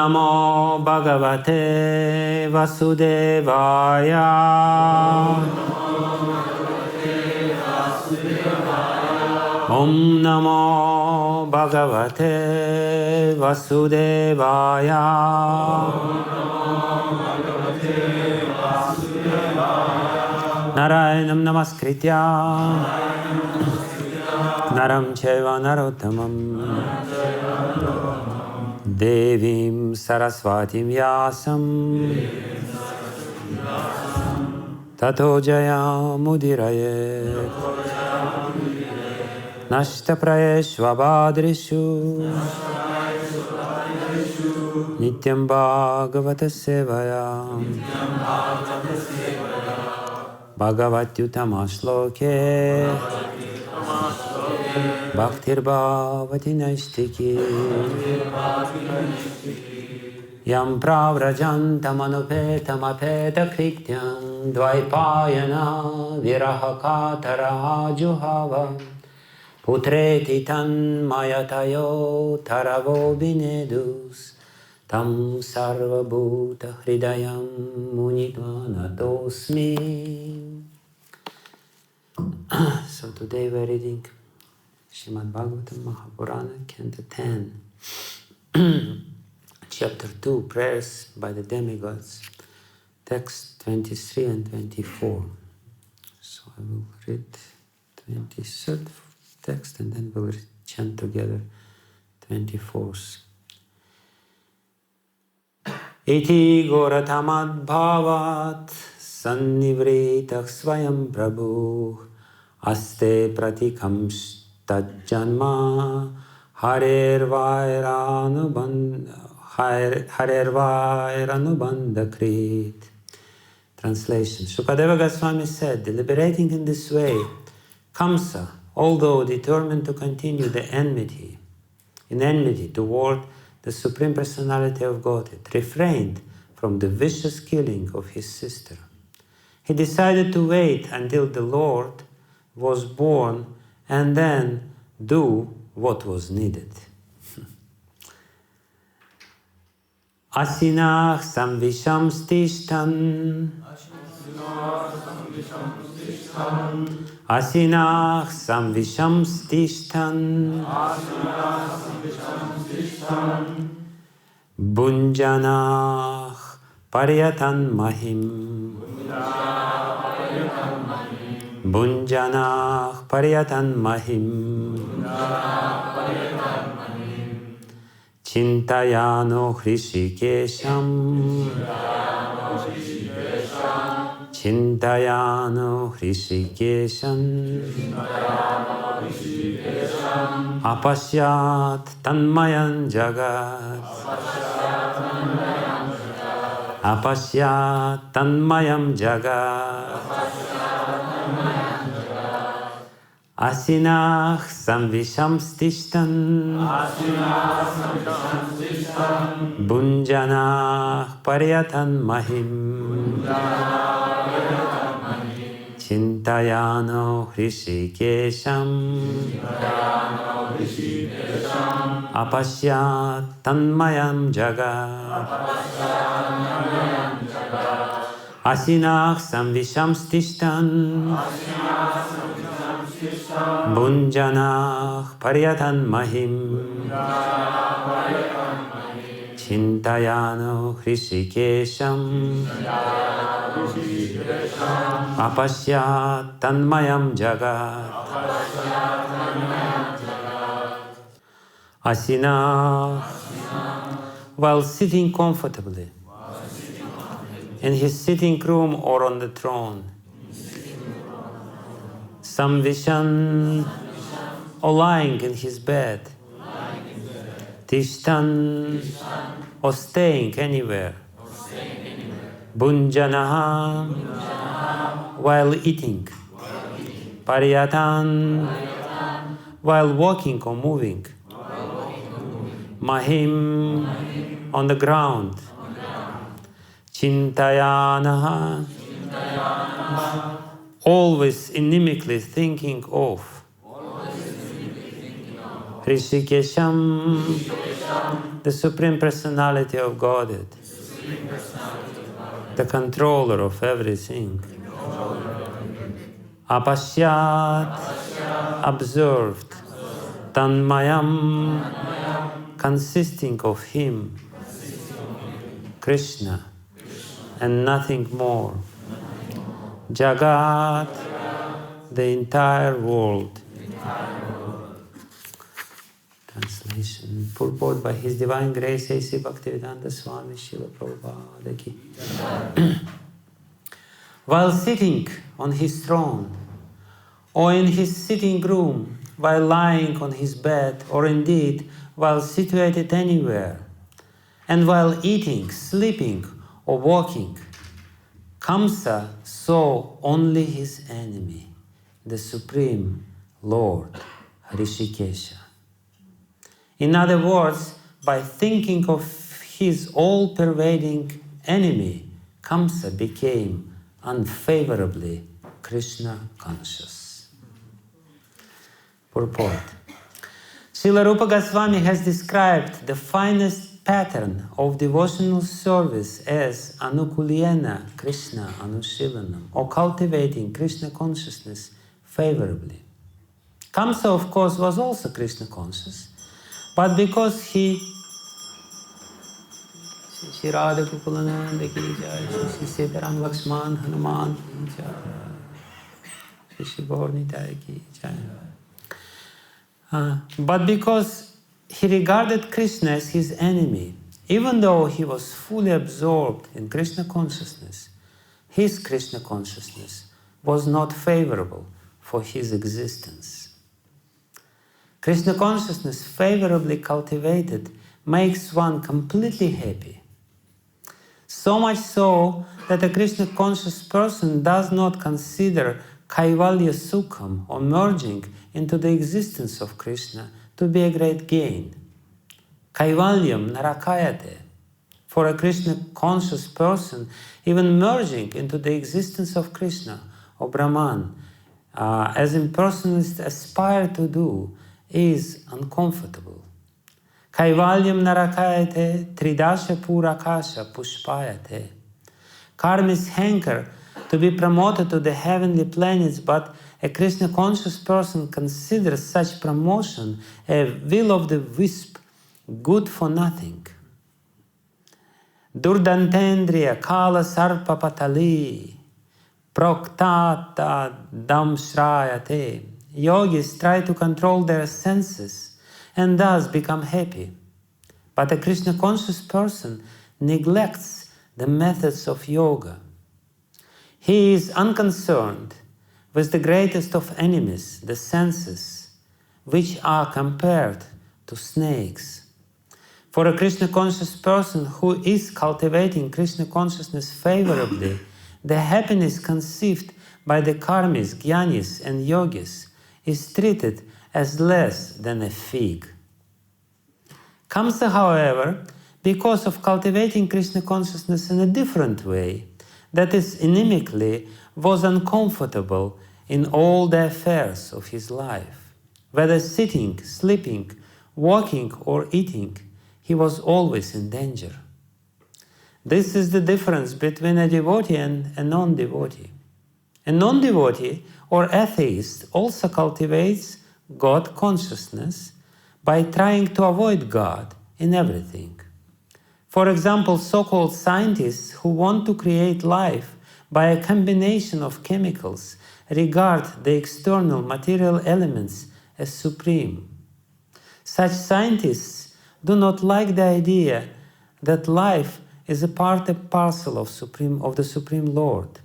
Namo Bhagavate Vasudevaya. Om Namo Bhagavate Vasudevaya. Narayanam Namaskritya Naram Chaiva Narottamam Devim Saraswatim Vyasam Tato Jaya Mudiraye Nashta Prayeshva Bhadrishu Nityam Bhagavata Sevaya Bhagavatyutama Shloke Bhaktir Bhavati Naistiki Yam Pravrajantam Anupetam Apeta Krityam Dvaipayana Virahakatara Juhava Putreti Tan Mayatayo Taravo Binedus Tam Sarva Bhuta Hridayam Munitvanatosmi. So today we're reading Srimad Bhagavatam Mahapurana, Canto 10, Chapter 2, Prayers by the Demigods, text 23 and 24. So I will read 23rd text and then we'll chant together 24th. Iti goratamad bhavat sannivritah svayam prabhu aste pratikam tajjanma harervairanubandha. Translation. Shukadeva Goswami said, deliberating in this way, Kamsa, although determined to continue in enmity toward the Supreme Personality of Godhead, refrained from the vicious killing of his sister. He decided to wait until the Lord was born and then do what was needed. Asinah samvisham stishtan. Asinah samvisham stishtan. Bunjanah paryatan mahim. Bunjanah paryatan mahim. Chintayano hrishikesham. Chintayano hrishikesham. Apasyat tanmayan jagat. Apasyat tanmayam jagat. Asinah samvisham stishtan. Bunjanah paryatan mahim. Chintayano hrishikesham. Apasyat tanmayam jagat. Asinah samvisham stishtan. Bunjanah paryatan mahim. Chintayano hrishikesham. Apasyat tanmayam jagat. Asinah, while sitting comfortably in his sitting room or on the throne, Samvishan, or lying in his bed, Tishtan, or staying anywhere, Bunjanaha, while eating, Paryatan, while walking or moving, Mahim, on the ground, Chintayanaha, always inimically thinking of, Hrishikesham, the Supreme Personality of Godhead, the controller of everything. Apashyat, observed, tanmayam, consisting of him, Krishna, and nothing more. Jagat, the entire world. Translation. Purport by His Divine Grace, A.C. Bhakti Vijnana Goswami, Srila Prabhupada ki. While sitting on his throne, or in his sitting room, while lying on his bed, or indeed while situated anywhere, and while eating, sleeping, or walking, Kamsa saw only his enemy, the Supreme Lord, Hrishikesha. In other words, by thinking of his all-pervading enemy, Kamsa became unfavorably Krishna conscious. Purport. Srila Rupa Goswami has described the finest pattern of devotional service as anukulyena Krishna anushilanam, or cultivating Krishna consciousness favorably. Kamsa, of course, was also Krishna conscious, but because he Shri Radha Kukulananda ki jai, Shri Sitaram Lakshman Hanuman ki jai, Shri Gaurnitai ki jai. But because he regarded Krishna as his enemy, even though he was fully absorbed in Krishna consciousness, his Krishna consciousness was not favorable for his existence. Krishna consciousness favorably cultivated makes one completely happy. So much so that a Krishna conscious person does not consider Kaivalya Sukham, or merging into the existence of Krishna, to be a great gain. Kaivalyam narakayate. For a Krishna conscious person, even merging into the existence of Krishna or Brahman, as impersonalists aspire to do, is uncomfortable. Kaivalyam narakayate tridasha purakasha pushpayate. Karmis hanker to be promoted to the heavenly planets, but a Krishna conscious person considers such promotion a will of the wisp, good for nothing. Durdantendriya kala sarpa patali proktata damshrayate. Yogis try to control their senses and thus become happy. But a Krishna conscious person neglects the methods of yoga. He is unconcerned with the greatest of enemies, the senses, which are compared to snakes. For a Krishna conscious person who is cultivating Krishna consciousness favorably, the happiness conceived by the karmis, jnanis and yogis is treated as less than a fig. Kamsa, however, because of cultivating Krishna consciousness in a different way, that is, inimically, was uncomfortable in all the affairs of his life. Whether sitting, sleeping, walking or eating, he was always in danger. This is the difference between a devotee and a non-devotee. A non-devotee or atheist also cultivates God consciousness by trying to avoid God in everything. For example, so-called scientists who want to create life by a combination of chemicals regard the external material elements as supreme. Such scientists do not like the idea that life is a part and parcel of the Supreme Lord.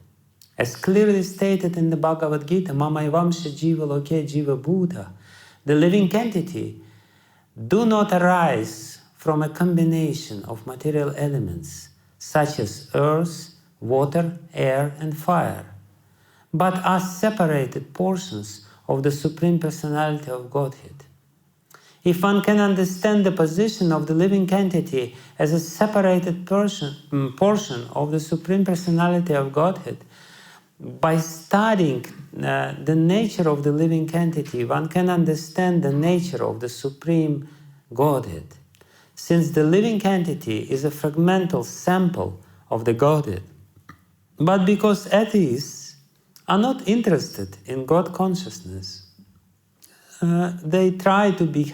As clearly stated in the Bhagavad Gita, Mamayvamsha Jiva Loke Jiva Buddha, the living entity do not arise from a combination of material elements such as earth, water, air and fire, but are separated portions of the Supreme Personality of Godhead. If one can understand the position of the living entity as a separated portion of the Supreme Personality of Godhead, by studying the nature of the living entity, one can understand the nature of the Supreme Godhead. since the living entity is a fragmental sample of the Godhead, but because atheists are not interested in God consciousness, they try to be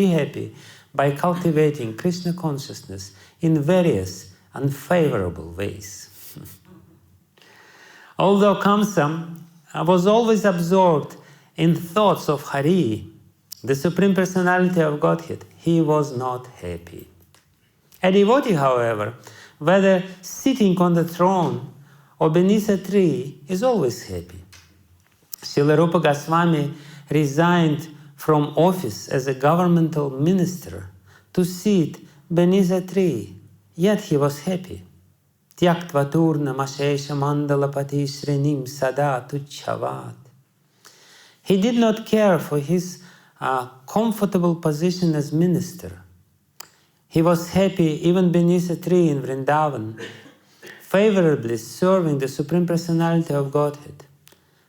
happy by cultivating Krishna consciousness in various unfavorable ways. Although Kamsa was always absorbed in thoughts of Hari, the Supreme Personality of Godhead, he was not happy. A devotee, however, whether sitting on the throne or beneath a tree, is always happy. Srila Rupa Goswami resigned from office as a governmental minister to sit beneath a tree, yet he was happy. Tyaktva turna mashesha mandalapati shrenim sada tuchhavat. He did not care for his comfortable position as minister. He was happy even beneath a tree in Vrindavan, favorably serving the Supreme Personality of Godhead.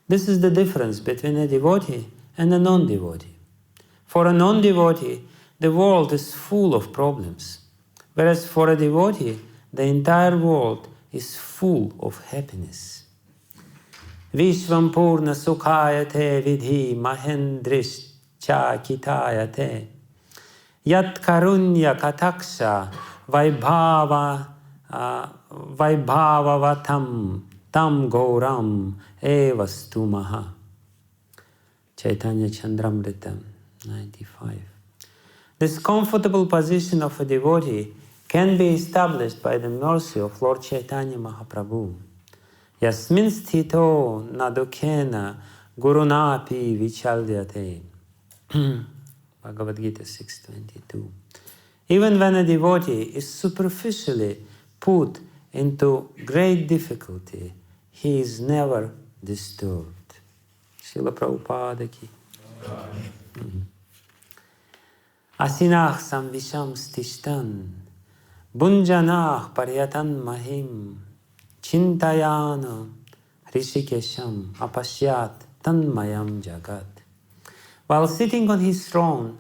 This is the difference between a devotee and a non-devotee. For a non-devotee, the world is full of problems, whereas for a devotee, the entire world is full of happiness. Vishvam purna sukhayate vidhi mahendrishcha kitayate yat karunya kataksha vaibhavavatam tam gauram evastumaha. Chaitanya Chandramrita 95. This comfortable position of a devotee can be established by the mercy of Lord Chaitanya Mahaprabhu. Yasmin sthito nadukena gurunapi vichalyate. Bhagavad Gita 6.22. Even when a devotee is superficially put into great difficulty, he is never disturbed. Srila Prabhupada ki. Asinach samvisham stishtan bunjanach paryatan mahim chintayana hrishikesham apashyat tanmayam jagat. While sitting on his throne,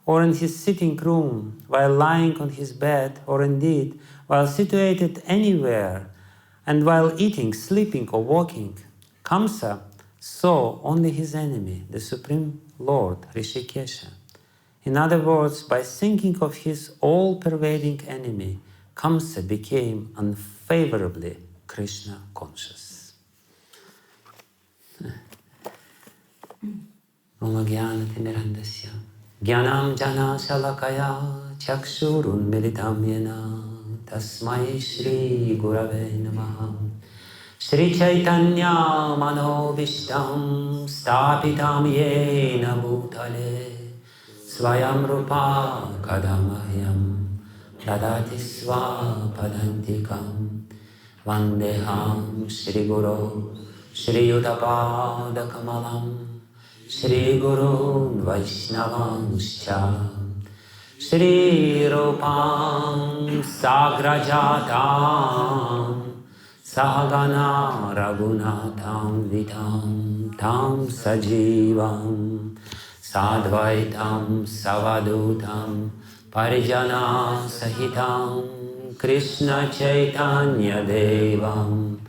or in his sitting room, while lying on his bed, or indeed while situated anywhere, and while eating, sleeping, or walking, Kamsa saw only his enemy, the Supreme Lord, Hrishikesha. In other words, by thinking of his all-pervading enemy, Kamsa became unfavorably Krishna conscious. Om Jnana-timirandasya Jnanam Jana Shalakaya Chakshurun Militam Yena Tasmai Shri Gurave Namaha Shri Chaitanya Manobishtam Stapitam Yena Bhutale Swayam Rupa Kadamahyam Dadati Swapadantikam Vandeham Shri Guru Shri Yudapada Kamalam Shri Guru Vaishnavanscha Shri Rupam Sagrajatam Sahagana Raghunatham Vitam Tam Sajivam Sadvaitam Savadutam Parijana Sahitam Krishna Chaitanya Devam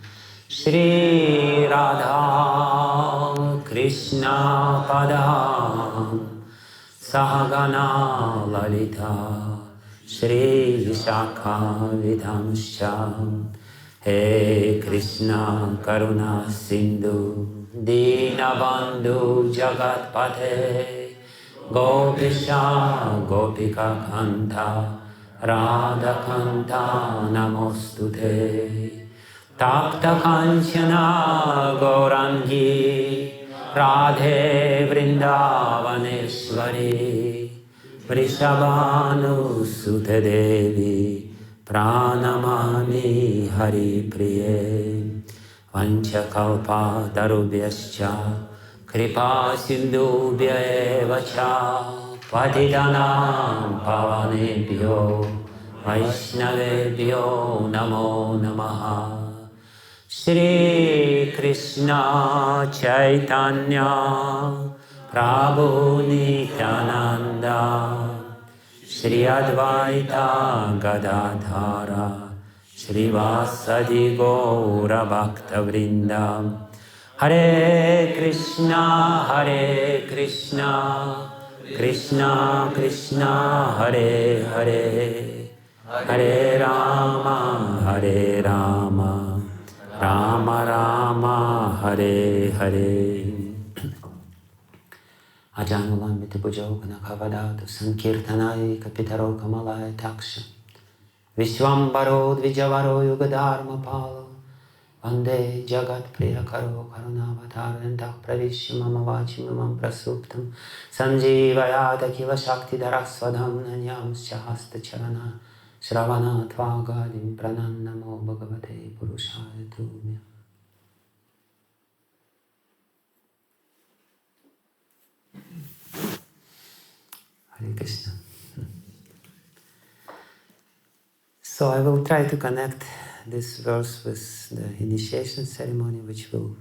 Shri Radha Krishna Padam Sahagana Lalita Shri Vishakha Vidhamscha He Krishna Karuna Sindhu Dinabandhu Jagatpate Gopisha Gopika Kanta Radha Kanta Namostute Takta Kanchana Gaurangi Radhe Vrindavaneshwari Vrishabhanu Sute Devi Pranamami Hari Priye Vanchakalpa Darubhyascha Kripa Sindhubhya Evacha Patitanam Pavanebhyo Vaishnavebhyo Namo Namaha Shri Krishna Chaitanya Prabhu Nityananda Shri Advaita Gadadhara Shrivasadi Gaura Bhakta Vrinda. Hare Krishna, Krishna Krishna, Hare Hare, Hare Rama, Rama Rama, Hare Hare. Ajanulambita Bujogana Kavadatu Sankirtanai Kapitaro Kamalaya Taksha Vishwambaro Dvijavaro Yugadharma Palo Vande Jagat Priyakaro Karunavatarendach Pravishimam Mamam Prasuptam Sanjivayata Kiva Shakti Darasvadham Nanyam Shahasta Charana Shravana Tvagadim Pranannamo Bhagavate Purushaya Tumya. Hare Krishna. So I will try to connect this verse with the initiation ceremony which will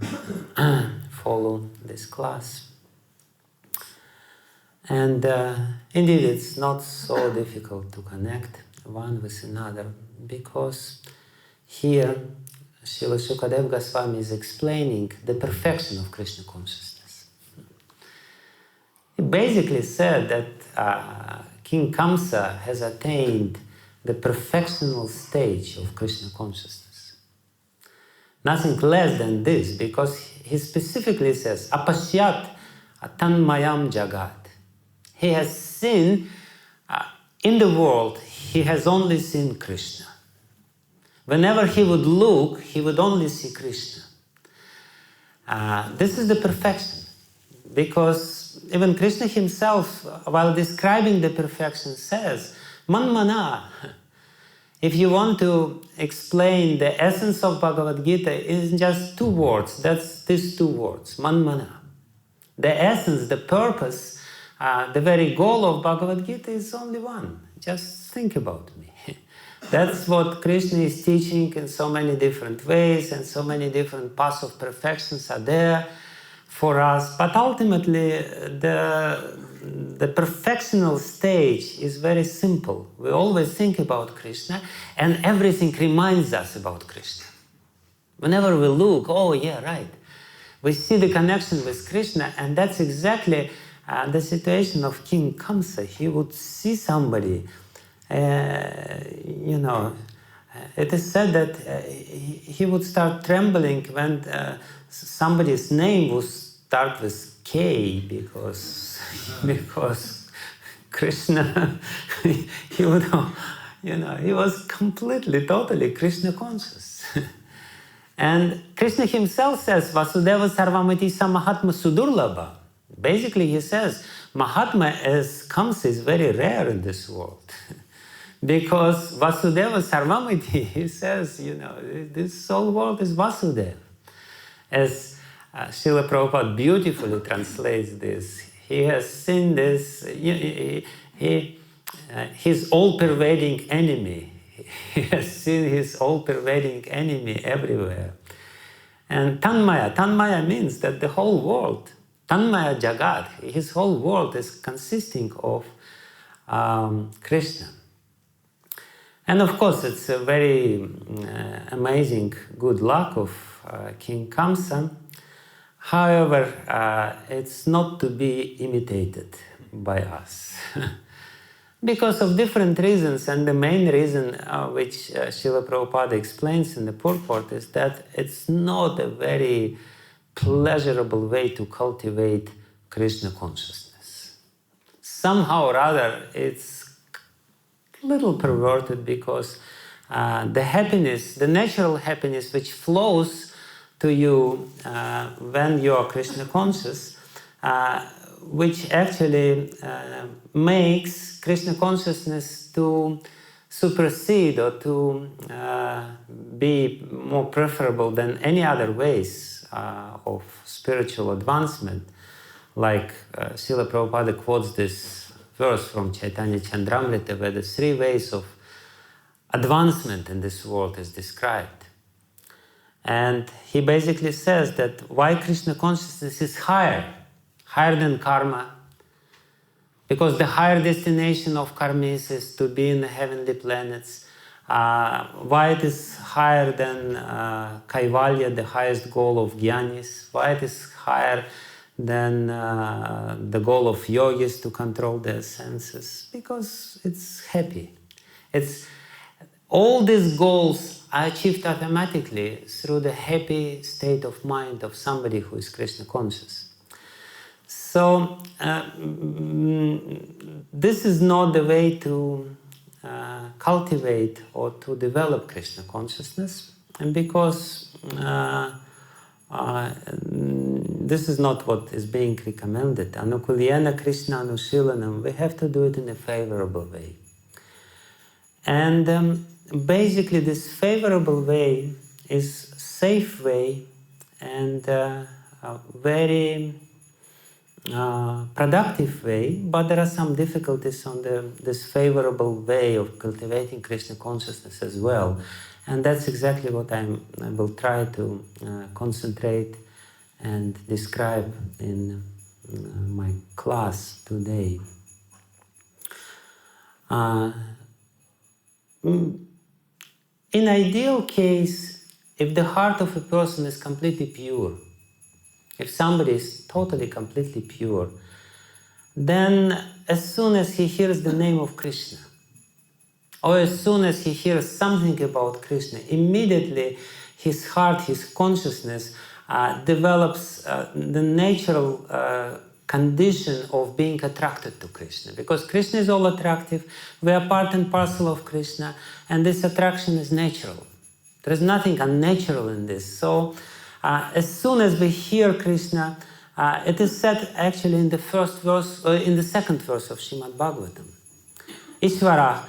follow this class. And indeed it's not so difficult to connect one with another, because here Srila Sukadeva Goswami is explaining the perfection of Krishna consciousness. He basically said that King Kamsa has attained the perfectional stage of Krishna consciousness. Nothing less than this, because he specifically says, Apashyat tanmayam jagat. He has seen, in the world, he has only seen Krishna. Whenever he would look, he would only see Krishna. This is the perfection, because even Krishna himself, while describing the perfection, says, Manmana. If you want to explain the essence of Bhagavad Gita, it's just two words. That's these two words, Manmana. The essence, the purpose, the very goal of Bhagavad Gita is only one. Just think about me. That's what Krishna is teaching in so many different ways, and so many different paths of perfections are there for us. But ultimately, the perfectional stage is very simple. We always think about Krishna, and everything reminds us about Krishna. Whenever we look, oh yeah, right, we see the connection with Krishna, and that's exactly the situation of King Kamsa. He would see somebody, it is said that he would start trembling when somebody's name would start with K, because Krishna, he would, he was completely, totally Krishna conscious. And Krishna himself says, Vasudeva Sarvamati Samahatma Sudurlabha. Basically, he says, Mahatma as Kamsa is very rare in this world. Because Vasudeva Sarvamati, he says, this whole world is Vasudeva. As Srila Prabhupada beautifully translates this, he has seen this, his all-pervading enemy. He has seen his all-pervading enemy everywhere. And Tanmaya means that the whole world, Tanmaya Jagat, his whole world is consisting of Krishna. And of course, it's a very amazing good luck of King Kamsa. However, it's not to be imitated by us. Because of different reasons, and the main reason which Srila Prabhupada explains in the purport is that it's not a very pleasurable way to cultivate Krishna consciousness. Somehow or other, it's a little perverted, because the happiness, the natural happiness which flows to you when you are Krishna conscious, which actually makes Krishna consciousness to supersede or to be more preferable than any other ways of spiritual advancement. Like Srila Prabhupada quotes this verse from Chaitanya Chandramrita, where the three ways of advancement in this world is described. And he basically says that why Krishna consciousness is higher than karma, Because the higher destination of karmis is to be in the heavenly planets. Why it is higher than Kaivalya, the highest goal of jnanis? Why it is higher than the goal of yogis to control their senses? Because it's happy. All these goals are achieved automatically through the happy state of mind of somebody who is Krishna conscious. So this is not the way to cultivate or to develop Krishna consciousness, and because this is not what is being recommended. Anukulyena Krishna Anushilanam, we have to do it in a favorable way. And basically this favorable way is safe way and a very productive way, but there are some difficulties on this favorable way of cultivating Krishna consciousness as well. And that's exactly what I will try to concentrate and describe in my class today. In ideal case, if the heart of a person is completely pure, if somebody is totally, completely pure, then as soon as he hears the name of Krishna, or as soon as he hears something about Krishna, immediately his heart, his consciousness develops the natural condition of being attracted to Krishna. Because Krishna is all attractive, we are part and parcel of Krishna, and this attraction is natural. There is nothing unnatural in this. So as soon as we hear Krishna, it is said actually in the first verse, in the second verse of Srimad Bhagavatam. Ishvara,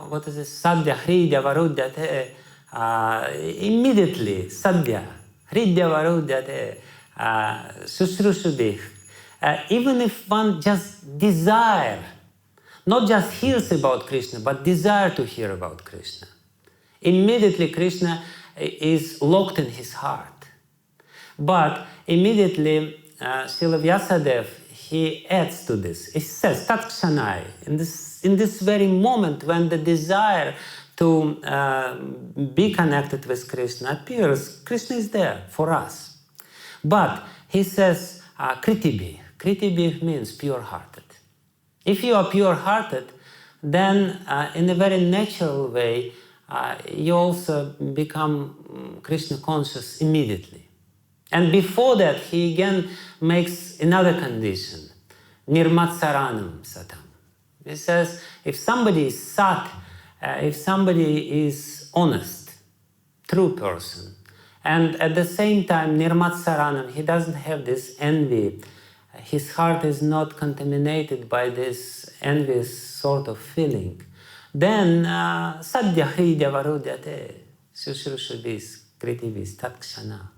what is it? Sadhya, Hridya, Varudyate. Immediately, Sadhya, Hridya, Varudyate, Sushrushabih. Even if one just desire, not just hears about Krishna, but desire to hear about Krishna, immediately Krishna is locked in his heart. But immediately Srila Vyasadeva, he adds to this. He says, Tat Kshanai, in this very moment when the desire to be connected with Krishna appears, Krishna is there for us. But he says, Kritibi. Kritibi means pure-hearted. If you are pure-hearted, then in a very natural way, you also become Krishna conscious immediately. And before that, he again makes another condition, nirmatsaranam satam. He says, if somebody is sat, if somebody is honest, true person, and at the same time nirmatsaranam, he doesn't have this envy, his heart is not contaminated by this envious sort of feeling, then sadhya hridya varudyate sushrushabis kritivis tatkshana.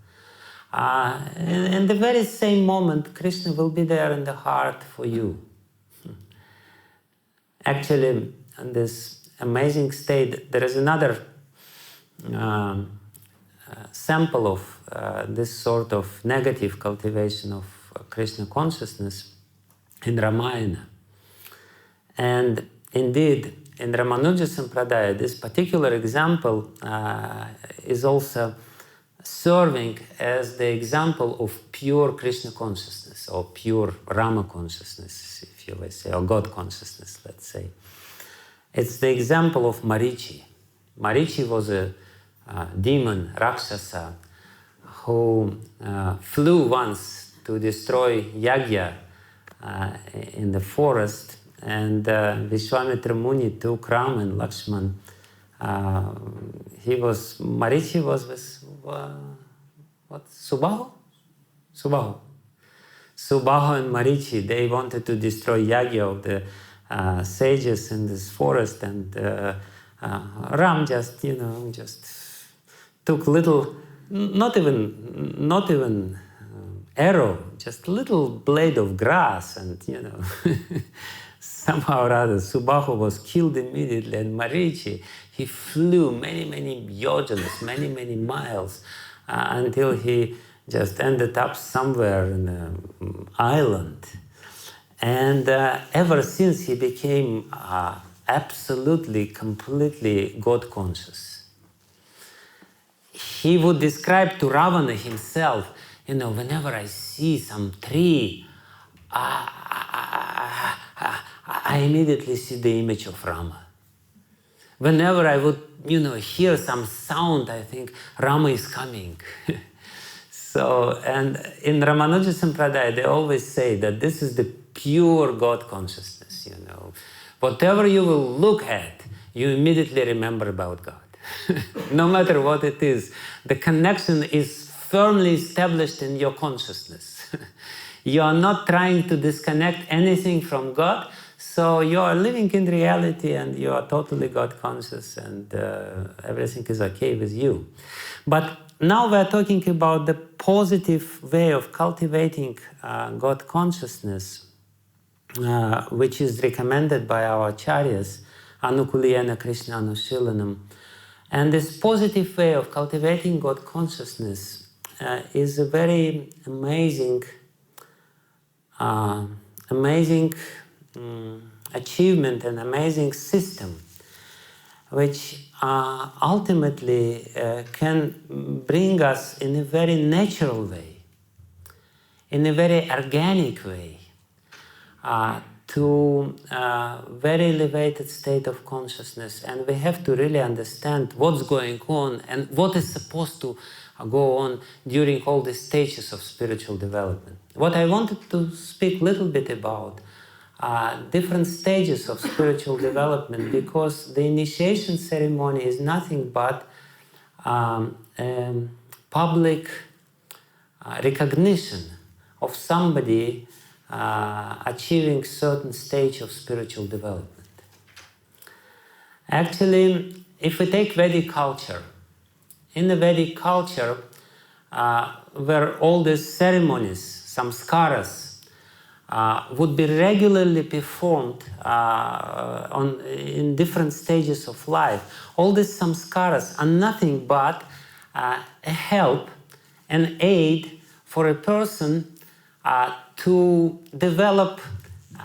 In the very same moment, Krishna will be there in the heart for you. Actually, in this amazing state, there is another sample of this sort of negative cultivation of Krishna consciousness in Ramayana. And indeed, in Ramanuja Sampradaya, this particular example is also serving as the example of pure Krishna consciousness, or pure Rama consciousness, if you will say, or God consciousness, let's say. It's the example of Marichi. Marichi was a demon, Rakshasa, who flew once to destroy Yagya in the forest, and Vishwamitra Muni took Ram and Lakshman. Marichi was with what? Subahu? Subahu and Marichi, they wanted to destroy Yagya of the sages in this forest, and Ram just took little, not even arrow, just little blade of grass, and somehow or other Subahu was killed immediately, and Marichi, he flew many yojanas, many miles, until he just ended up somewhere in an island. And ever since he became absolutely, completely God conscious. He would describe to Ravana himself, whenever I see some tree, I immediately see the image of Rama. Whenever I would, hear some sound, I think Rama is coming. So, and in Ramanuja Sampradaya, they always say that this is the pure God consciousness, Whatever you will look at, you immediately remember about God. No matter what it is, the connection is firmly established in your consciousness. You are not trying to disconnect anything from God, so you are living in reality and you are totally God conscious and everything is okay with you. But now we are talking about the positive way of cultivating God consciousness, which is recommended by our acharyas, Anukuliyana Krishna Anushilanam. And this positive way of cultivating God consciousness is a very amazing achievement and amazing system, which ultimately can bring us in a very natural way, in a very organic way, to a very elevated state of consciousness. And we have to really understand what's going on and what is supposed to go on during all the stages of spiritual development. What I wanted to speak a little bit about different stages of spiritual development, because the initiation ceremony is nothing but public recognition of somebody achieving certain stage of spiritual development. Actually, if we take Vedic culture, in the Vedic culture, where all these ceremonies, samskaras, would be regularly performed in different stages of life. All these samskaras are nothing but a help, an aid for a person to develop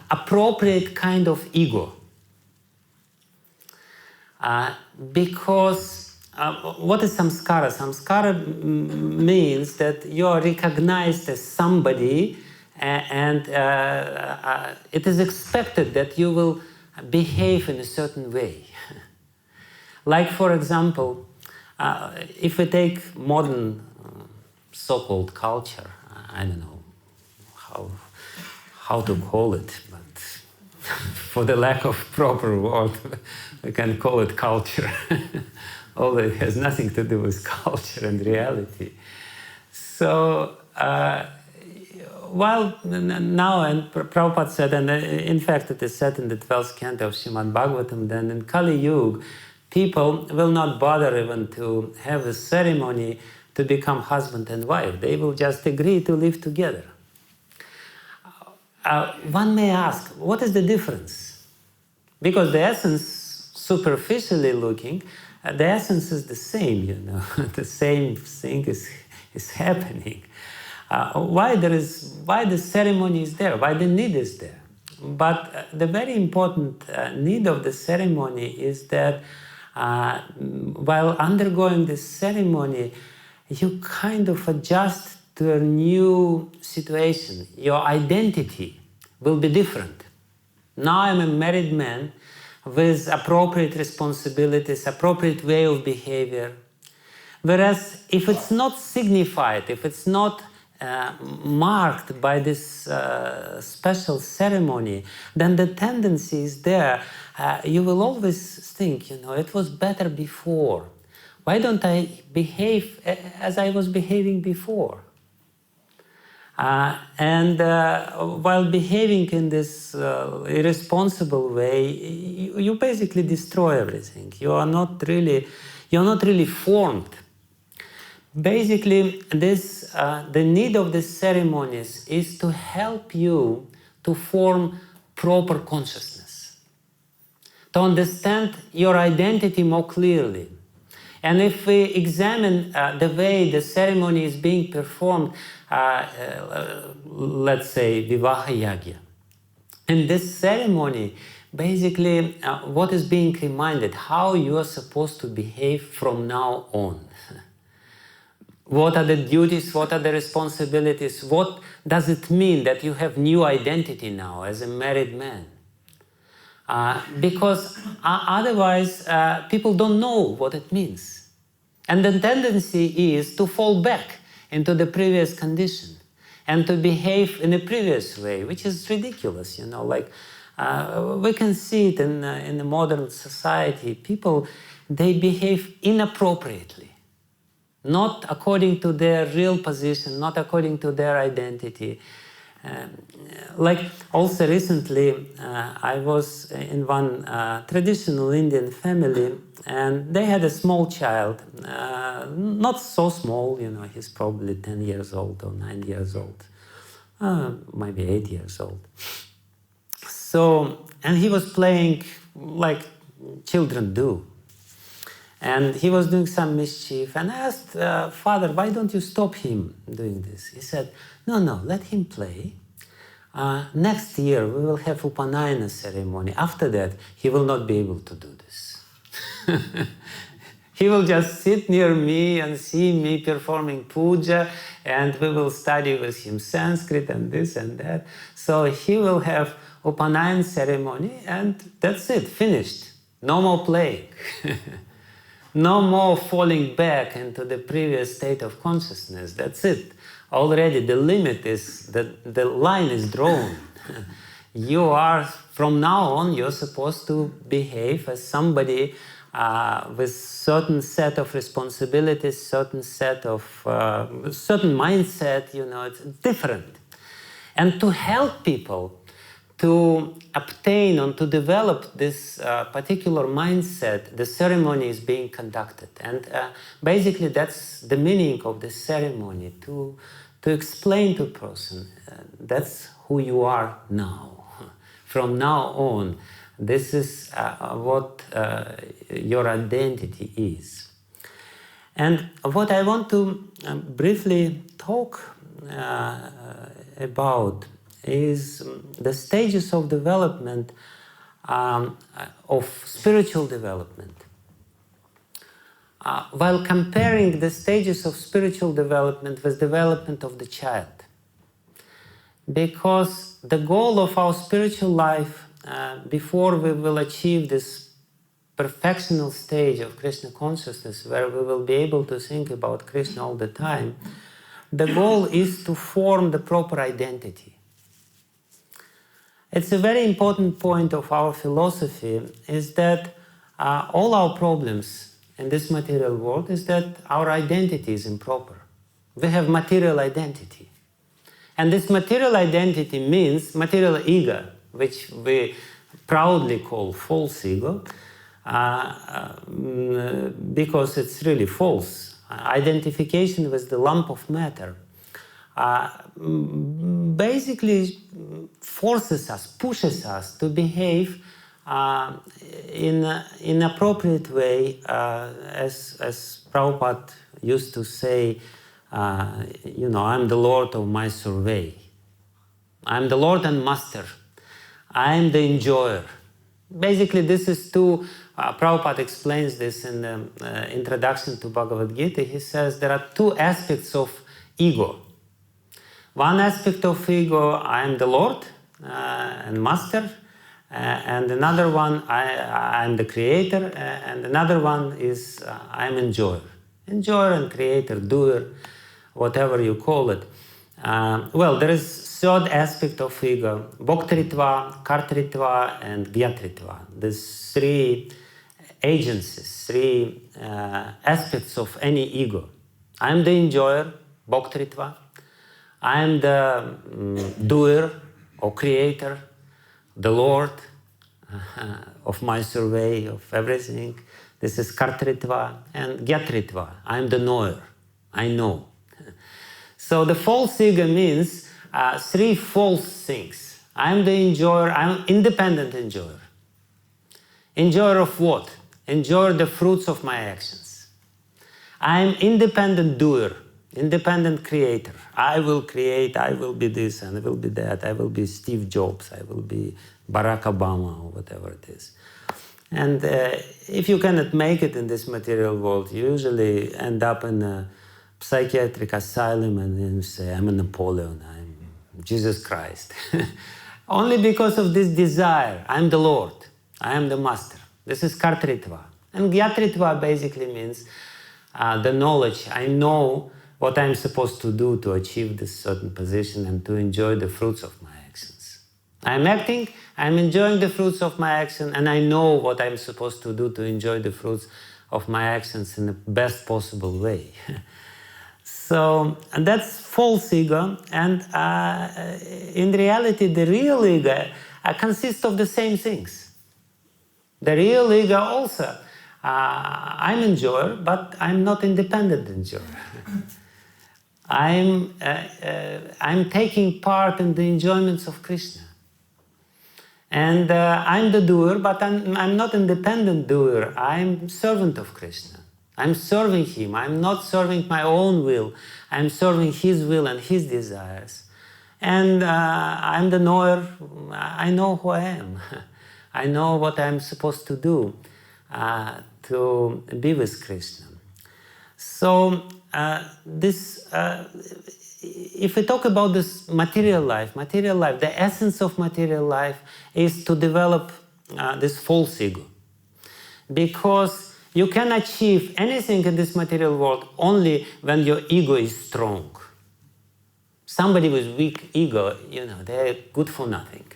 appropriate kind of ego. Because what is samskara? Samskara means that you are recognized as somebody, and it is expected that you will behave in a certain way. Like, for example, if we take modern so-called culture, I don't know how to call it, but for the lack of proper word, we can call it culture. Although it has nothing to do with culture and reality. So, while now, and Prabhupada said, and in fact it is said in the 12th canto of Srimad Bhagavatam, then in Kali Yuga, people will not bother even to have a ceremony to become husband and wife. They will just agree to live together. One may ask, what is the difference? Because the essence, superficially looking, the essence is the same, the same thing is happening. Why the ceremony is there? Why the need is there? But the very important need of the ceremony is that while undergoing this ceremony, you kind of adjust to a new situation. Your identity will be different. Now I'm a married man with appropriate responsibilities, appropriate way of behavior. Whereas if it's not signified, if it's not marked by this special ceremony, then the tendency is there. You will always think, it was better before. Why don't I behave as I was behaving before? And while behaving in this irresponsible way, you basically destroy everything. You're not really formed. Basically, the need of these ceremonies is to help you to form proper consciousness, to understand your identity more clearly. And if we examine the way the ceremony is being performed, let's say Vivaha Yagya, In this ceremony, basically, what is being reminded, how you are supposed to behave from now on. What are the duties, what are the responsibilities, what does it mean that you have new identity now as a married man? Because otherwise, people don't know what it means. And the tendency is to fall back into the previous condition and to behave in a previous way, which is ridiculous, you know, like we can see it in the modern society. People, they behave inappropriately, not according to their real position, not according to their identity. Like also recently, I was in one traditional Indian family, and they had a small child, not so small, you know, he's probably 10 years old or 9 years old, maybe 8 years old. So, and he was playing like children do. And he was doing some mischief, and I asked, Father, why don't you stop him doing this? He said, no, let him play. Next year we will have Upanayana ceremony. After that, he will not be able to do this. He will just sit near me and see me performing puja, and we will study with him Sanskrit and this and that. So he will have Upanayana ceremony, and that's it, finished. No more playing. No more falling back into the previous state of consciousness. That's it. Already the limit is, the line is drawn. You are, from now on, you're supposed to behave as somebody with certain set of responsibilities, certain set of, certain mindset, you know, it's different. And to help people to obtain and to develop this particular mindset, the ceremony is being conducted. And basically that's the meaning of the ceremony, to explain to a person, that's who you are now. From now on, this is what your identity is. And what I want to briefly talk about is the stages of development, of spiritual development. While comparing the stages of spiritual development with development of the child. Because the goal of our spiritual life, before we will achieve this perfectional stage of Krishna consciousness, where we will be able to think about Krishna all the time, the goal is to form the proper identity. It's a very important point of our philosophy, is that all our problems in this material world is that our identity is improper. We have material identity. And this material identity means material ego, which we proudly call false ego, because it's really false. Identification with the lump of matter basically forces us, pushes us to behave in an appropriate way, as Prabhupada used to say, you know, I'm the Lord of my survey. I'm the Lord and Master. I'm the enjoyer. Basically, this is two, Prabhupada explains this in the introduction to Bhagavad Gita. He says there are two aspects of ego. One aspect of ego, I am the Lord and Master, and another one, I am the Creator, and another one is I am enjoyer. Enjoyer and Creator, doer, whatever you call it. Well, there is third aspect of ego, Bhoktritva, Kartritva, and Gyatritva. These three agencies, three aspects of any ego. I am the enjoyer, Bhoktritva. I am the doer or creator, the Lord of my survey of everything. This is Kartritva, and Gyatritva. I am the knower. I know. So the false ego means three false things. I am the enjoyer. I am independent enjoyer. Enjoyer of what? Enjoyer the fruits of my actions. I am independent doer. independent creator. I will create, I will be this and I will be that, I will be Steve Jobs, I will be Barack Obama or whatever it is. And if you cannot make it in this material world, you usually end up in a psychiatric asylum and then say, I'm a Napoleon, I'm Jesus Christ. Only because of this desire, I'm the Lord, I am the Master. This is Kartritva. And Gyatritva basically means the knowledge. I know what I'm supposed to do to achieve this certain position and to enjoy the fruits of my actions. I'm acting, I'm enjoying the fruits of my action, and I know what I'm supposed to do to enjoy the fruits of my actions in the best possible way. So, and that's false ego, and in reality the real ego consists of the same things. The real ego also, I'm enjoyer, but I'm not independent enjoyer. I'm taking part in the enjoyments of Krishna. And I'm the doer, but I'm not independent doer. I'm servant of Krishna. I'm serving him. I'm not serving my own will. I'm serving his will and his desires. And I'm the knower. I know who I am. I know what I'm supposed to do to be with Krishna. So if we talk about this material life, the essence of material life is to develop this false ego. Because you can achieve anything in this material world only when your ego is strong. Somebody with weak ego, they're good for nothing.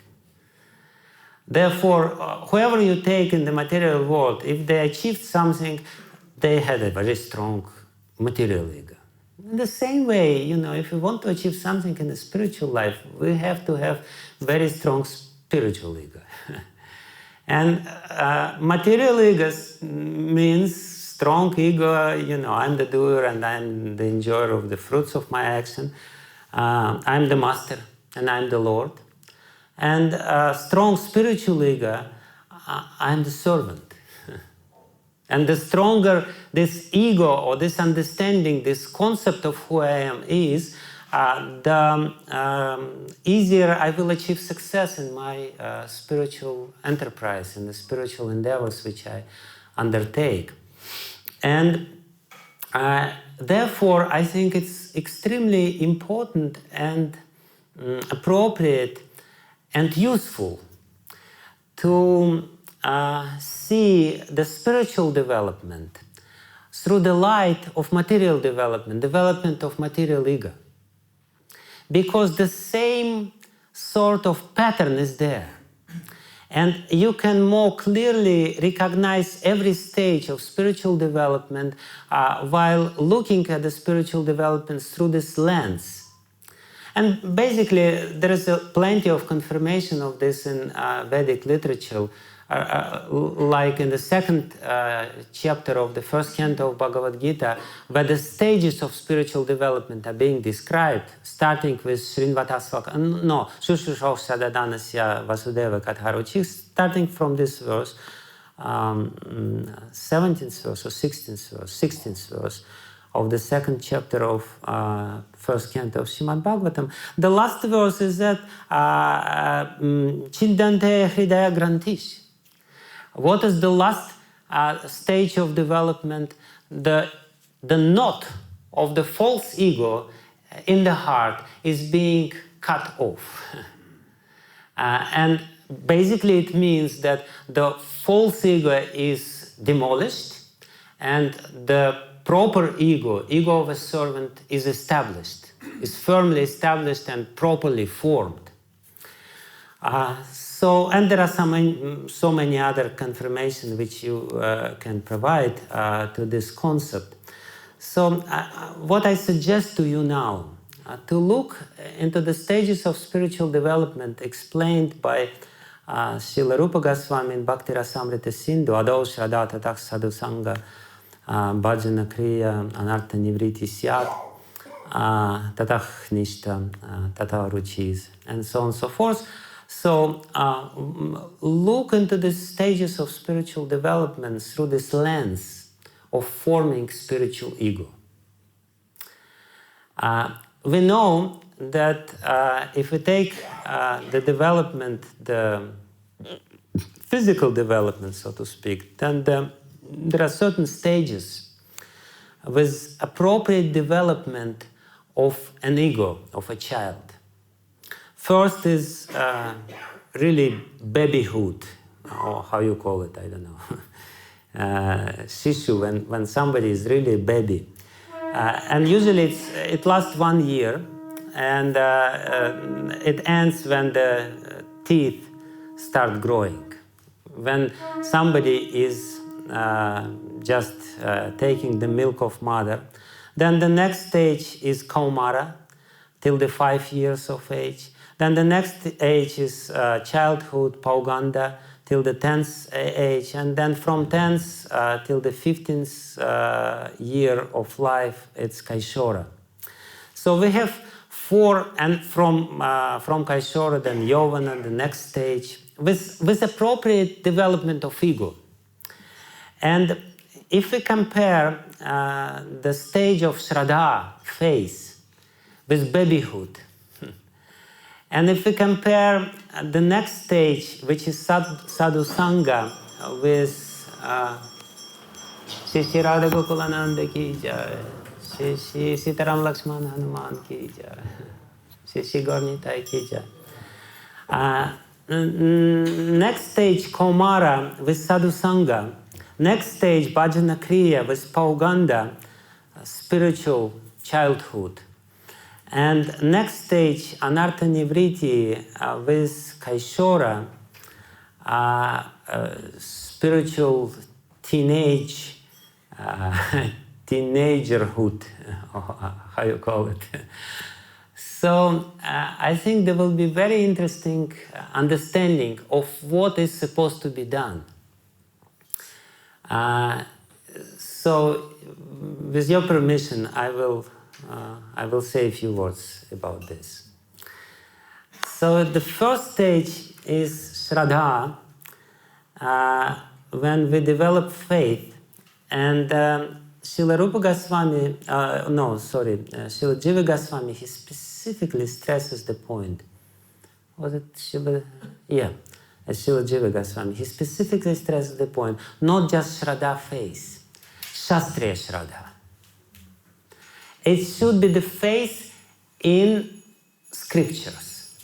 Therefore, whoever you take in the material world, if they achieved something, they had a very strong material ego. In the same way, if we want to achieve something in the spiritual life, we have to have very strong spiritual ego. And material ego means strong ego, I'm the doer and I'm the enjoyer of the fruits of my action. I'm the master and I'm the Lord. And strong spiritual ego, I'm the servant. And the stronger this ego or this understanding, this concept of who I am is, the easier I will achieve success in my spiritual enterprise, in the spiritual endeavors which I undertake. And therefore, I think it's extremely important and appropriate and useful to see the spiritual development through the light of material development of material ego. Because the same sort of pattern is there. And you can more clearly recognize every stage of spiritual development while looking at the spiritual development through this lens. And basically, there is plenty of confirmation of this in Vedic literature. Like in the second chapter of the first canto of Bhagavad Gita, where the stages of spiritual development are being described, starting with Shushushosadadanasya Vasudeva Katharuchi, starting from this verse, 17th verse or 16th verse of the second chapter of first canto of Srimad Bhagavatam. The last verse is that Chindante Hridaya Grantish. What is the last stage of development? The knot of the false ego in the heart is being cut off. And basically it means that the false ego is demolished and the proper ego of a servant is established, is firmly established and properly formed. And there are so many other confirmations which you can provide to this concept. So what I suggest to you now, to look into the stages of spiritual development explained by Srila Rupa Goswami in Bhakti Rasamrita Sindhu, Adau Shraddha Tatah Sadhu Sangha Bhajana Kriya Anartha Nivriti Syat Tatah Nishta Tatah Ruchis, and so on and so forth. So look into the stages of spiritual development through this lens of forming spiritual ego. We know that if we take the development, the physical development, so to speak, then there are certain stages with appropriate development of an ego, of a child. First is really babyhood, or how you call it, I don't know. Shishu, when somebody is really a baby. And usually it lasts 1 year, and it ends when the teeth start growing. When somebody is just taking the milk of mother, then the next stage is Kaumara, till the 5 years of age. Then the next age is childhood, Pauganda, till the 10th age, and then from 10th till the 15th year of life, it's Kaishora. So we have 4, and from Kaishora, then Yovana, the next stage, with appropriate development of ego. And if we compare the stage of Shraddha, phase, with babyhood, and if we compare the next stage, which is Sadhu Sangha, with Shri Radha Gokulananda ki jai, Shri Sitaram Lakshman Hanuman ki jai, Shri Gaurnitai ki jai. Next stage, Kaumara, with Sadhu Sangha. Next stage, Bhajana Kriya, with Pauganda, spiritual childhood. And next stage, Anartha Nivriti, with Kaishora, spiritual teenagerhood, or how you call it. So I think there will be very interesting understanding of what is supposed to be done. So with your permission, I will say a few words about this. So the first stage is Shraddha, when we develop faith, and Srila Rupa Goswami, Srila Jiva Goswami, he specifically stresses the point. Was it Srila? Yeah, Srila Jiva Goswami. He specifically stresses the point, not just Shraddha phase, Shastriya Shraddha. It should be the faith in scriptures.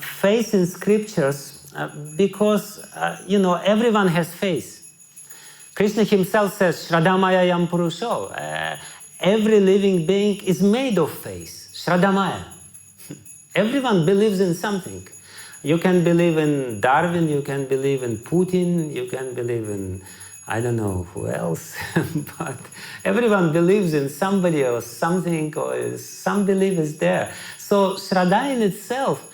Faith in scriptures, because, everyone has faith. Krishna himself says, Shraddhamaya yam purusho. Every living being is made of faith. Shraddhamaya. Everyone believes in something. You can believe in Darwin, you can believe in Putin, you can believe in I don't know who else, but everyone believes in somebody or something, or some belief is there. So Shraddha in itself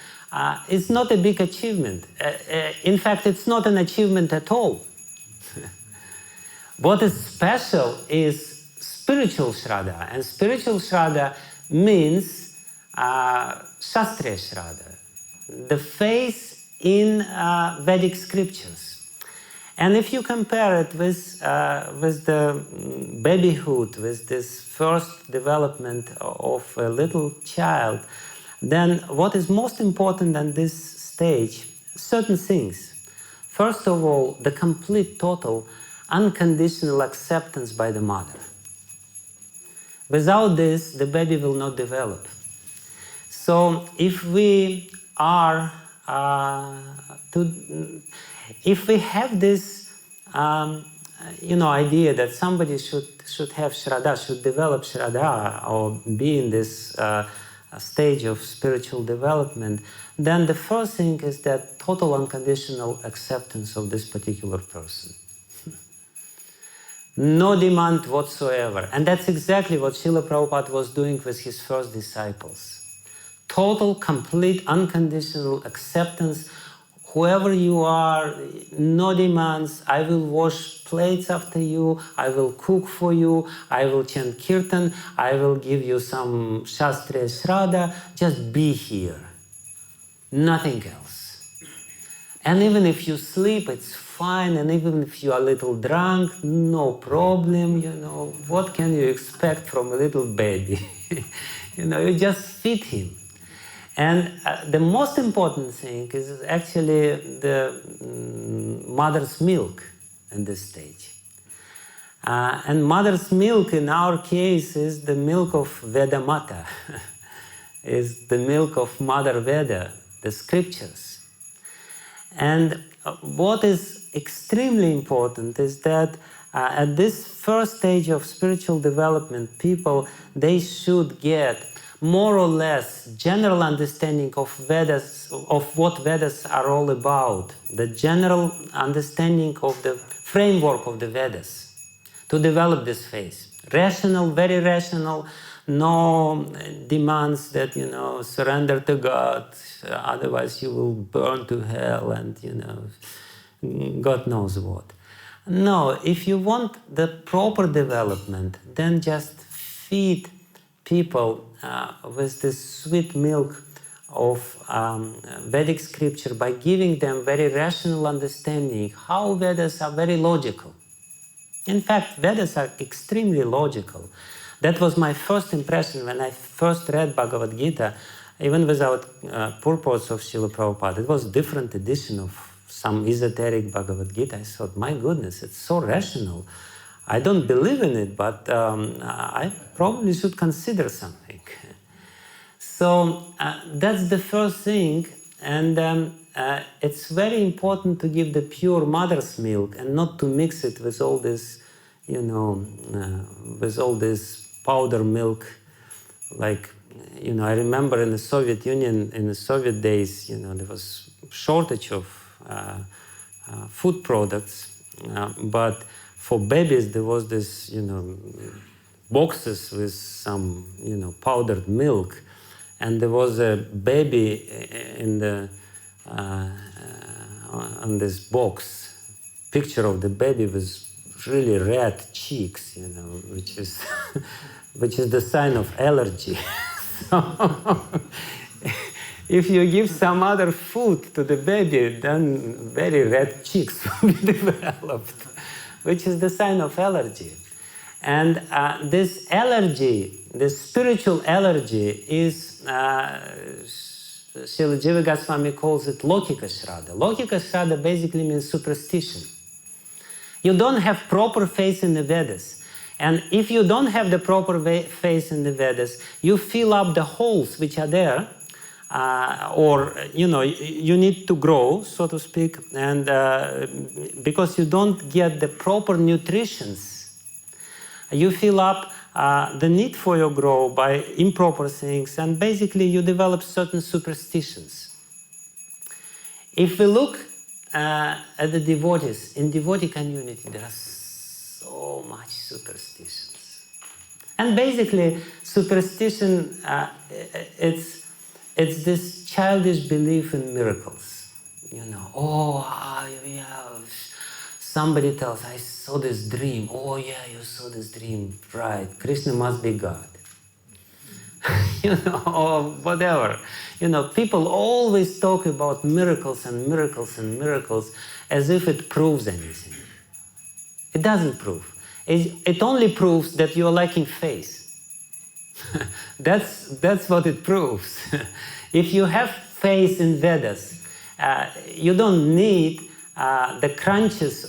is not a big achievement. In fact, it's not an achievement at all. What is special is spiritual Shraddha, and spiritual Shraddha means Shastriya Shraddha, the faith in Vedic scriptures. And if you compare it with the babyhood, with this first development of a little child, then what is most important in this stage? Certain things. First of all, the complete, total, unconditional acceptance by the mother. Without this, the baby will not develop. So if we are if we have this, idea that somebody should have Shraddha, should develop Shraddha, or be in this stage of spiritual development, then the first thing is that total unconditional acceptance of this particular person. No demand whatsoever. And that's exactly what Srila Prabhupada was doing with his first disciples. Total, complete, unconditional acceptance. Whoever you are, no demands. I will wash plates after you. I will cook for you. I will chant kirtan. I will give you some Shastriya Shraddha. Just be here. Nothing else. And even if you sleep, it's fine. And even if you are a little drunk, no problem, you know. What can you expect from a little baby? You know, you just feed him. And the most important thing is actually the mother's milk in this stage. And mother's milk in our case is the milk of Veda Mata, is the milk of Mother Veda, the scriptures. And what is extremely important is that at this first stage of spiritual development, people, they should get more or less general understanding of Vedas, of what Vedas are all about, the general understanding of the framework of the Vedas, to develop this phase. Rational, very rational, no demands that, you know, surrender to God, otherwise you will burn to hell and, you know, God knows what. No, if you want the proper development, then just feed people with this sweet milk of Vedic scripture by giving them very rational understanding how Vedas are very logical. In fact, Vedas are extremely logical. That was my first impression when I first read Bhagavad Gita, even without purpose of Srila Prabhupada. It was a different edition of some esoteric Bhagavad Gita. I thought, my goodness, it's so rational. I don't believe in it, but I probably should consider something. So that's the first thing. And it's very important to give the pure mother's milk and not to mix it with all this, you know, with all this powder milk. Like, you know, I remember in the Soviet Union, in the Soviet days, you know, there was shortage of food products, but for babies there was this, you know, boxes with some, you know, powdered milk, and there was a baby in the on this box, picture of the baby with really red cheeks, you know, which is which is the sign of allergy. So if you give some other food to the baby, then very red cheeks will be developed, which is the sign of allergy. And this allergy, this spiritual allergy, is Srila Jiva Goswami calls it Lokika Shraddha. Lokika Shraddha basically means superstition. You don't have proper faith in the Vedas. And if you don't have the proper faith in the Vedas, you fill up the holes which are there, or, you know, you need to grow, so to speak, and because you don't get the proper nutritions, you fill up the need for your growth by improper things, and basically you develop certain superstitions. If we look at the devotees, in devotee community there are so much superstitions. And basically superstition, it's this childish belief in miracles. You know, yeah, somebody tells, I saw this dream. Oh yeah, you saw this dream, right. Krishna must be God. You know, or whatever. You know, people always talk about miracles and miracles and miracles as if it proves anything. It doesn't prove. It only proves that you're lacking faith. That's what it proves. If you have faith in Vedas, you don't need the crutches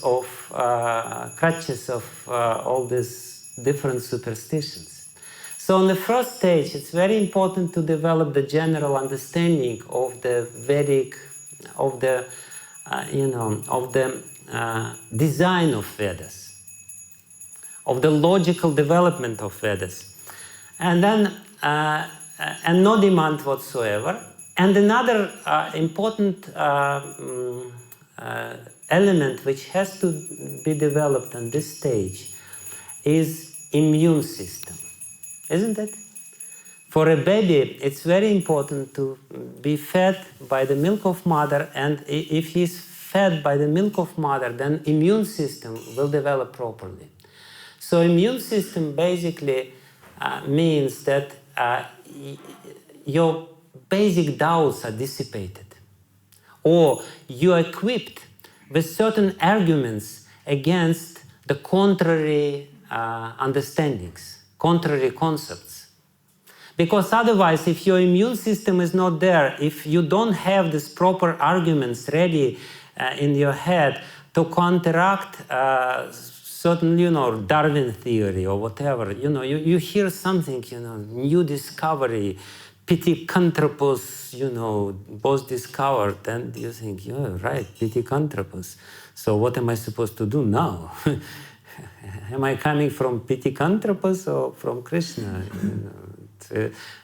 of all these different superstitions. So on the first stage, it's very important to develop the general understanding of the Vedic, of the design of Vedas, of the logical development of Vedas, and then and no demand whatsoever. And another important element which has to be developed on this stage is immune system, isn't it? For a baby, it's very important to be fed by the milk of mother, and if he's fed by the milk of mother, then immune system will develop properly. So immune system basically means that your basic doubts are dissipated. or you are equipped with certain arguments against the contrary understandings, contrary concepts. Because otherwise, if your immune system is not there, if you don't have these proper arguments ready in your head to counteract certain, Darwin theory or whatever, you hear something, new discovery, Pithecanthropus, was discovered, and you think, yeah, right, Pithecanthropus. So what am I supposed to do now? Am I coming from Pithecanthropus or from Krishna?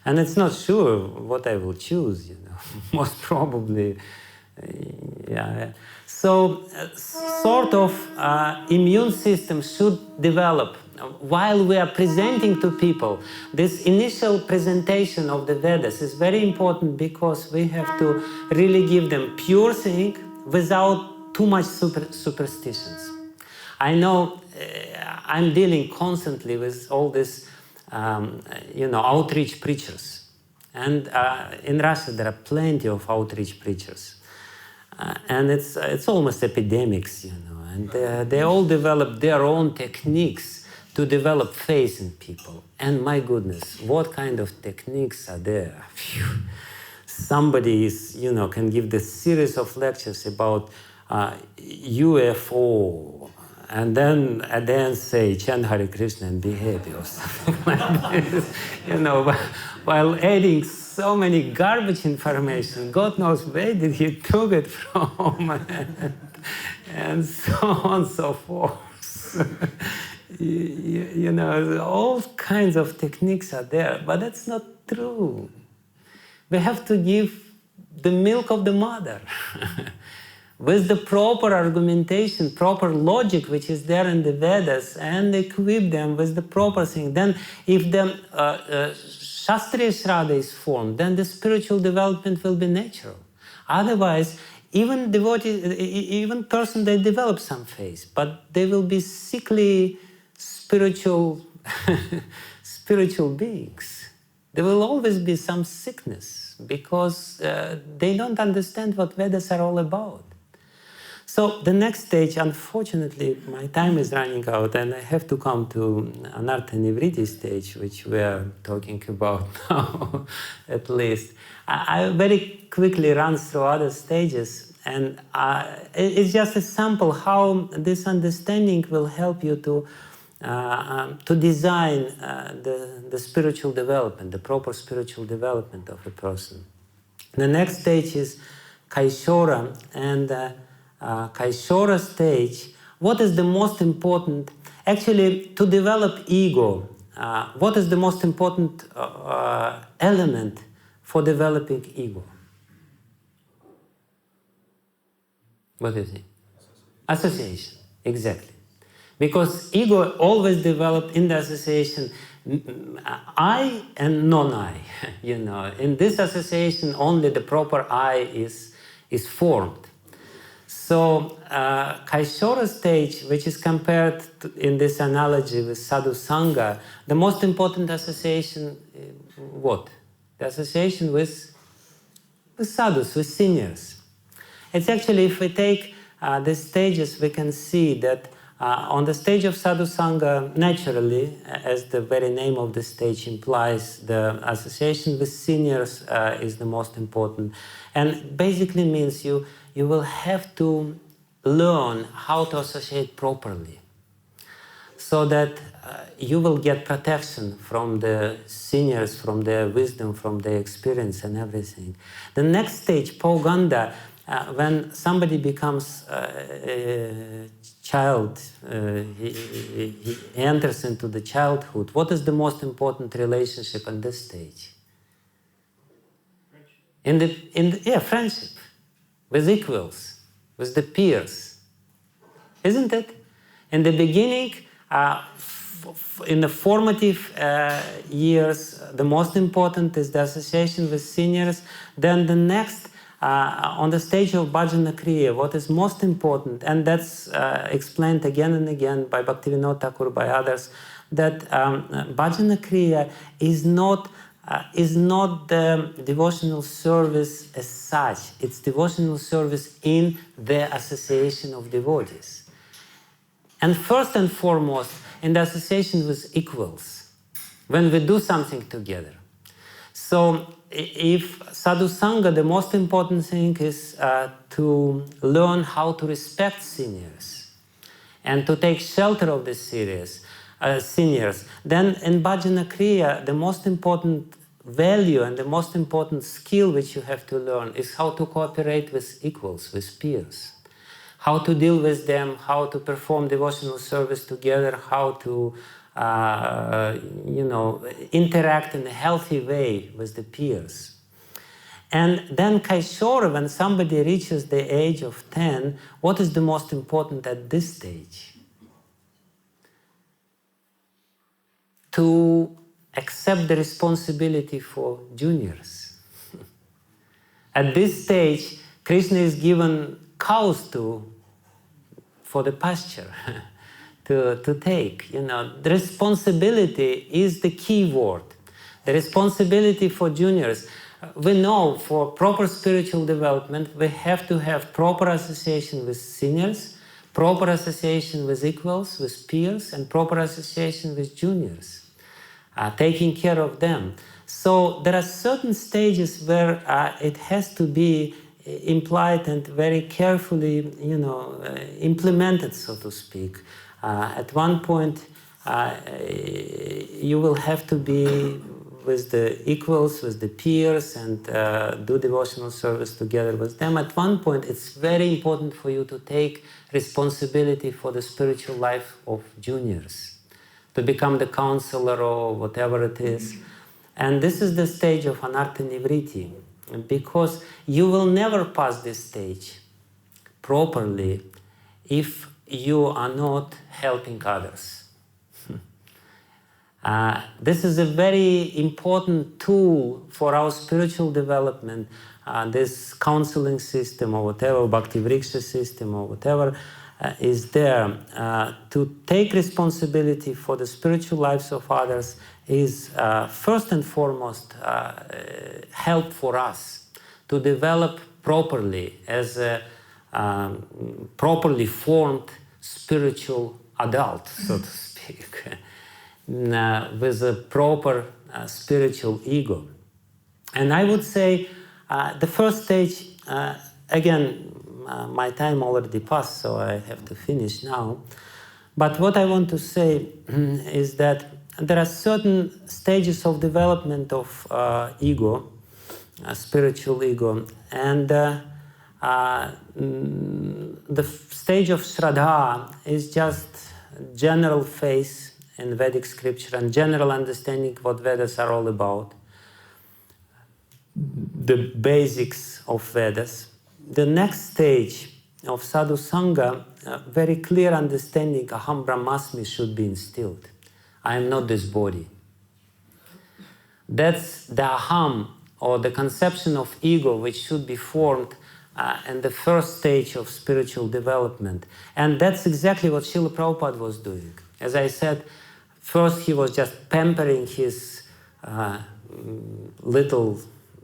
And it's not sure what I will choose, most probably. Yeah. So sort of immune system should develop. While we are presenting to people, this initial presentation of the Vedas is very important because we have to really give them pure thing without too much superstitions. I know I'm dealing constantly with all this outreach preachers. And in Russia, there are plenty of outreach preachers. And it's almost epidemics, and they all develop their own techniques to develop faith in people. And my goodness, what kind of techniques are there? Phew. Somebody is, can give this series of lectures about UFO, and then at the end say, chant Hare Krishna and be happy or something like this, while adding so many garbage information. God knows where did he took it from, and so on and so forth. All kinds of techniques are there, but that's not true. We have to give the milk of the mother. With the proper argumentation, proper logic, which is there in the Vedas, and equip them with the proper thing. Then if the Shastriya Shraddha is formed, then the spiritual development will be natural. Otherwise, even devotees, even person, they develop some faith, but they will be sickly spiritual beings. There will always be some sickness because they don't understand what Vedas are all about. So the next stage, unfortunately, my time is running out and I have to come to anartha nivriti stage, which we are talking about now, at least. I very quickly run through other stages, and it's just a sample how this understanding will help you to design the spiritual development, the proper spiritual development of a person. The next stage is Kaishora, and Kaishora stage, what is the most important, actually to develop ego, what is the most important element for developing ego? What do you think? Association, exactly. Because ego always developed in the association I and non-I, In this association only the proper I is formed. So Kaishora stage, which is compared to, in this analogy with sadhu sangha, the most important association, what? The association with sadhus, with seniors. It's actually, if we take the stages, we can see that on the stage of sadhu sangha, naturally, as the very name of the stage implies, the association with seniors is the most important, and basically means you will have to learn how to associate properly, so that you will get protection from the seniors, from their wisdom, from their experience and everything. The next stage, Pauganda, when somebody becomes a child, he enters into the childhood. What is the most important relationship in this stage? Friendship, with equals, with the peers, isn't it? In the beginning, in the formative years, the most important is the association with seniors. Then the next, on the stage of bhajana kriya, what is most important, and that's explained again and again by Bhakti Vijnana Thakur, by others, that bhajana kriya is not is not the devotional service as such. It's devotional service in the association of devotees. And first and foremost, in the association with equals, when we do something together. So if sadhu sangha, the most important thing is to learn how to respect seniors and to take shelter of the seniors. Then in bhajana kriya, the most important value and the most important skill which you have to learn is how to cooperate with equals, with peers. How to deal with them, how to perform devotional service together, how to interact in a healthy way with the peers. And then Kaishora, when somebody reaches the age of 10, what is the most important at this stage? To accept the responsibility for juniors. At this stage, Krishna is given cows for the pasture to take. The responsibility is the key word. The responsibility for juniors. We know for proper spiritual development, we have to have proper association with seniors, proper association with equals, with peers, and proper association with juniors, taking care of them. So there are certain stages where it has to be implied and very carefully, implemented, so to speak. At one point, you will have to be with the equals, with the peers, and do devotional service together with them. At one point, it's very important for you to take responsibility for the spiritual life of juniors, to become the counselor or whatever it is. And this is the stage of anartha nivriti, because you will never pass this stage properly if you are not helping others. This is a very important tool for our spiritual development, this counseling system or whatever, Bhakti Vriksha system or whatever is there. To take responsibility for the spiritual lives of others is first and foremost help for us to develop properly as a properly formed spiritual adult, so to speak. With a proper spiritual ego. And I would say the first stage, again, my time already passed, so I have to finish now. But what I want to say is that there are certain stages of development of ego, spiritual ego, and the stage of Shraddha is just general faith in Vedic scripture and general understanding what Vedas are all about, the basics of Vedas. The next stage of sadhu sangha, very clear understanding aham brahmasmi should be instilled. I am not this body. That's the aham, or the conception of ego, which should be formed in the first stage of spiritual development. And that's exactly what Srila Prabhupada was doing. As I said, first he was just pampering his little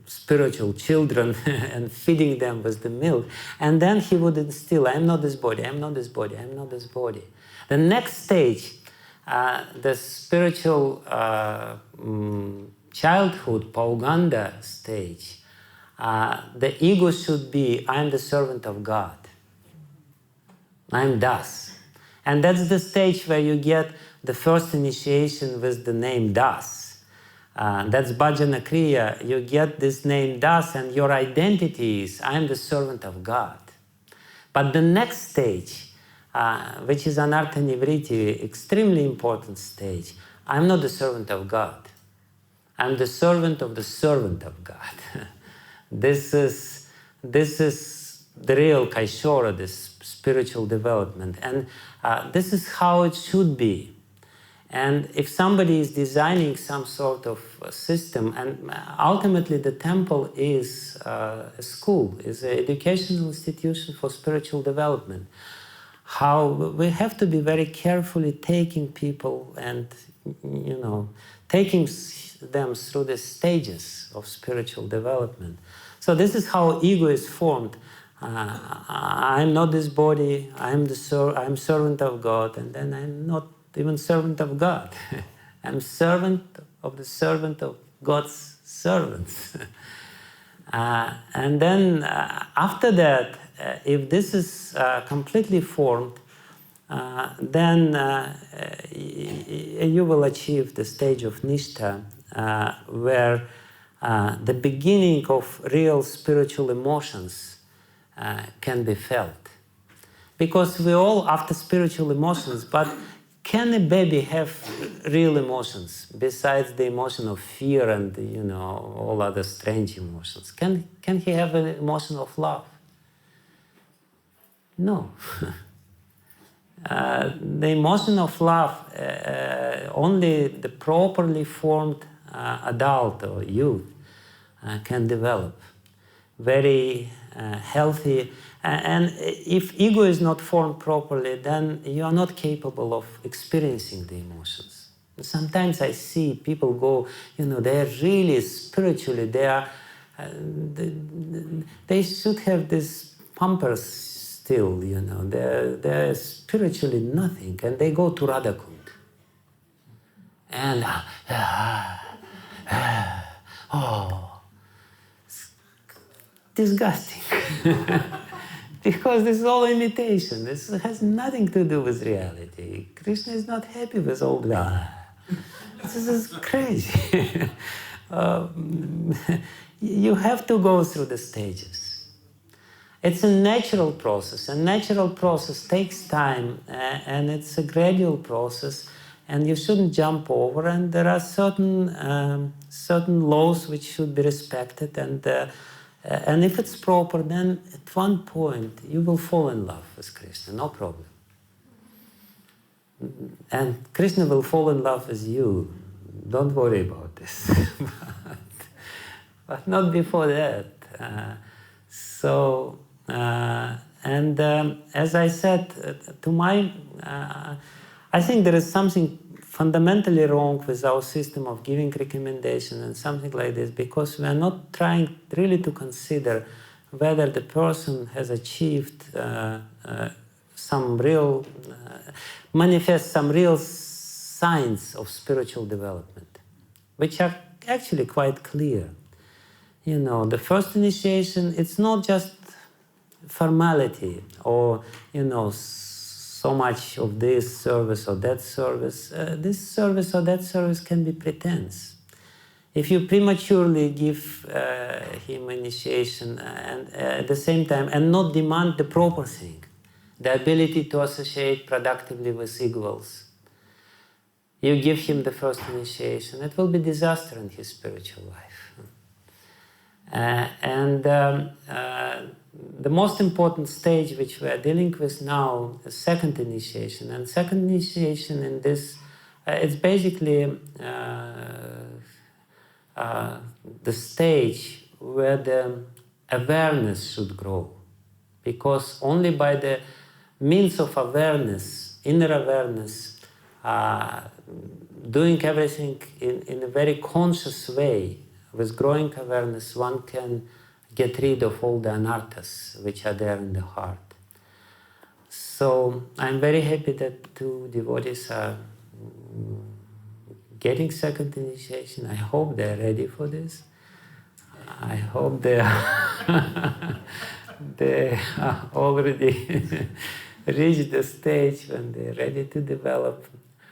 spiritual children and feeding them with the milk. And then he would instill, I am not this body, I am not this body, I am not this body. The next stage, the spiritual childhood, Pauganda stage, the ego should be, I am the servant of God. I am Das. And that's the stage where you get the first initiation with the name Das. That's bhajana kriya. You get this name Das, and your identity is, I am the servant of God. But the next stage, which is anartha nivriti, extremely important stage, I am not the servant of God. I am the servant of God. This is the real Kaishora, this spiritual development. And this is how it should be. And if somebody is designing some sort of system, and ultimately the temple is a school, is an educational institution for spiritual development, how we have to be very carefully taking people and, taking them through the stages of spiritual development. So this is how ego is formed. I'm not this body, I'm servant of God, and then I'm not even servant of God. I'm servant of God's servants. And then after that, if this is completely formed, then you will achieve the stage of Nishtha, where the beginning of real spiritual emotions can be felt. Because we all after spiritual emotions, but can a baby have real emotions besides the emotion of fear and, all other strange emotions? Can he have an emotion of love? No. The emotion of love, only the properly formed adult or youth can develop. Very healthy. And if ego is not formed properly, then you are not capable of experiencing the emotions. Sometimes I see people go, they are really spiritually, they should have this pampers still, they're spiritually nothing, and they go to Radhakund. And, disgusting. Because this is all imitation. This has nothing to do with reality. Krishna is not happy with all that. This is crazy. You have to go through the stages. It's a natural process. A natural process takes time, and it's a gradual process, and you shouldn't jump over. And there are certain laws which should be respected, and if it's proper, then at one point you will fall in love with Krishna, no problem. And Krishna will fall in love with you. Don't worry about this. but not before that. As I said, I think there is something fundamentally wrong with our system of giving recommendation and something like this, because we are not trying really to consider whether the person has achieved some real, manifest some real signs of spiritual development, which are actually quite clear. The first initiation, it's not just formality or, so much of this service or that service. This service or that service can be pretense. If you prematurely give him initiation and at the same time and not demand the proper thing, the ability to associate productively with equals, you give him the first initiation, it will be disaster in his spiritual life. The most important stage which we are dealing with now is second initiation. And second initiation in this, it's basically the stage where the awareness should grow. Because only by the means of awareness, inner awareness, doing everything in a very conscious way, with growing awareness, one can get rid of all the anarthas which are there in the heart. So I'm very happy that two devotees are getting second initiation. I hope they're ready for this. I hope they are already reached the stage when they're ready to develop.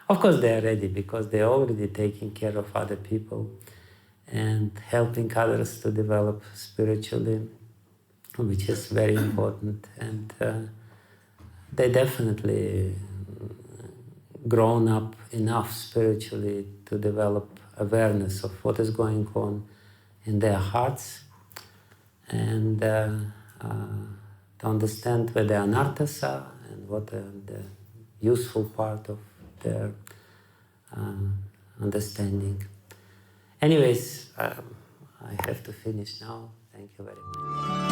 Of course they are ready because they're already taking care of other people and helping others to develop spiritually, which is very important. And they definitely grown up enough spiritually to develop awareness of what is going on in their hearts and to understand where the anarthas are and what are the useful part of their understanding. Anyways, I have to finish now. Thank you very much.